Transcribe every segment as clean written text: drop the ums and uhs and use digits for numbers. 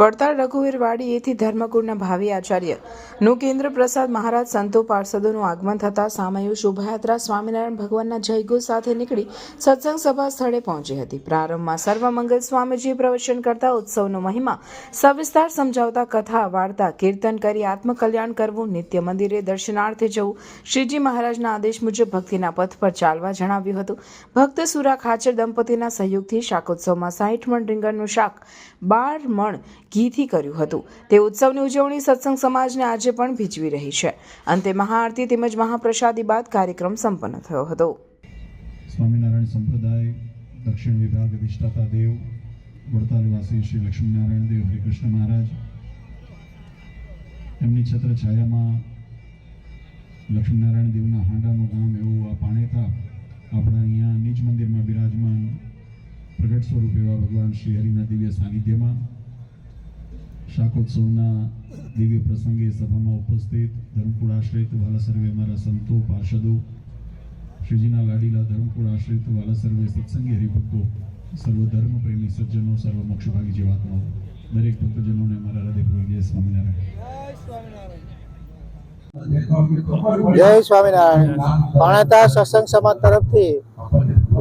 વડતાલ રઘુવીર વાડીએથી ધર્મકુળના ભાવિ આચાર્યનું કેન્દ્ર પ્રસાદ મહારાજ સંતો પાર્ષદોનું આગમન થતાં સામયુ શોભાયાત્રા સ્વામિનારાયણ ભગવાનના જયઘોષ સાથે નીકળી સત્સંગ સભા સ્થળે પહોંચી હતી। પ્રારંભમાં સર્વમંગલ સ્વામીજીએ પ્રવચન કરતા ઉત્સવનો મહિમા સવિસ્તાર સમજાવતા કથા વાર્તા કીર્તન કરી આત્મકલ્યાણ કરવું, નિત્ય મંદિરે દર્શનાર્થે જવું, શ્રીજી મહારાજના આદેશ મુજબ ભક્તિના પથ પર ચાલવા જણાવ્યું હતું। ભક્ત સુરા ખાચર દંપતીના સહયોગથી શાકોત્સવમાં 60 મણ રીંગણનું શાક 12 મણ ઘીથી કર્યું હતું। તે ઉત્સવની ઉજવણી સત્સંગ સમાજને આજે પણ ભીજવી રહી છે। અંતે મહાઆરતી તેમજ મહાપ્રસાદી બાદ કાર્યક્રમ સંપન્ન થયો હતો। સ્વામિનારાયણ સંપ્રદાય દક્ષિણ વિભાગ અધિષ્ઠાતા દેવ વડતાલવાસી શ્રી લક્ષ્મીનારાયણ દેવ હરિકૃષ્ણ મહારાજ એમની છત્ર છાયામાં લક્ષ્મીનારાયણ દેવના હાંડાનું ગામ એવું આ પાણેથા આપણા અહીંયા નિજ મંદિરમાં બિરાજમાન પ્રગટ સ્વરૂપ એવા ભગવાન શ્રી હરિના દિવ્ય સાનિધ્યમાં શાકોત્સવના દિવ્ય પ્રસંગે સભામાં ઉપસ્થિત ધર્મકુળ આશ્રિત વાલા સર્વે અમારા સંતો પાર્ષદો, શ્રીજીના લાડીલા ધર્મકુળ આશ્રિત વાલા સર્વે સત્સંગી હરિભક્તો, સર્વ ધર્મ પ્રેમી સજ્જનો, સર્વ મોક્ષભાગી જીવાત્માઓ, દરેક ભક્તજનોને અમારા હૃદયપૂર્વક જય સ્વામિનારાયણ। જય સ્વામિનારાયણ। પાણેતા સત્સંગ સમાજ તરફથી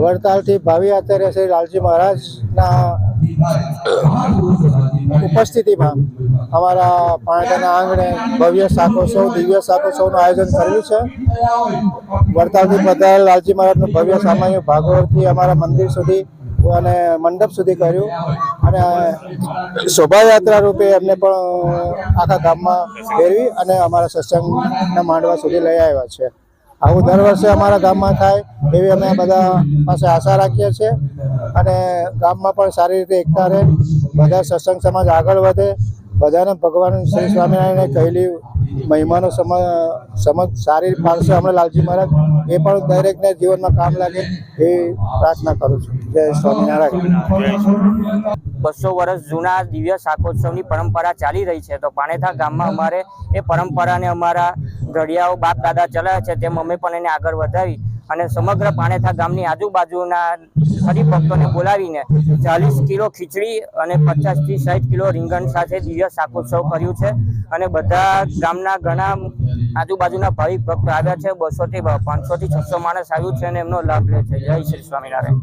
વડતાલથી ભાવિ આચાર્ય શ્રી લાલજી મહારાજના ઉપસ્થિતિમાં અમારા પાણેતાના આંગણે ભવ્ય શાકોત્સવ દિવ્ય શાકોત્સવનું આયોજન કર્યું છે। વડતાલથી પધારેલ લાલજી મહારાજનું ભવ્ય સામાન્ય ભાગવતથી અમારા મંદિર સુધી અને મંડપ સુધી કર્યું અને શોભાયાત્રા રૂપે એમને પણ આખા ગામમાં ફેરવી અને અમારા સત્સંગના માંડવા સુધી લઈ આવ્યા છે। આવું દર વર્ષે અમારા ગામમાં થાય એવી અમે બધા પાસે આશા રાખીએ છીએ અને ગામમાં પણ સારી રીતે એકતા રહે, બધા સત્સંગ સમાજ આગળ વધે, બધાને ભગવાન શ્રી સ્વામિનારાયણે કહેલી મહિમાનો સમજ સારી પાડશે હમણાં લાલજી મહારાજ, એ પણ દરેકને જીવનમાં કામ લાગે એવી પ્રાર્થના કરું છું। જય સ્વામિનારાયણ। 200 વર્ષ જૂના દિવ્ય શાકોત્સવની પરંપરા ચાલી રહી છે, તો પાણેથા ગામમાં અમારે એ પરંપરાને અમારા ઘડિયાઓ બાપ દાદા ચલાવે છે તેમ અમે પણ એને આગળ વધાવી અને સમગ્ર પાણેથા ગામની આજુબાજુના હરિભક્તોને બોલાવીને 40 કિલો ખીચડી અને 50 થી 60 કિલો રીંગણ સાથે દિવ્ય શાકોત્સવ કર્યું છે અને બધા ગામના ઘણા આજુબાજુના ભાવિક ભક્તો આવ્યા છે। 200 થી 500 થી 600 માણસ આવ્યું છે અને એમનો લાભ લે છે। જય શ્રી સ્વામિનારાયણ।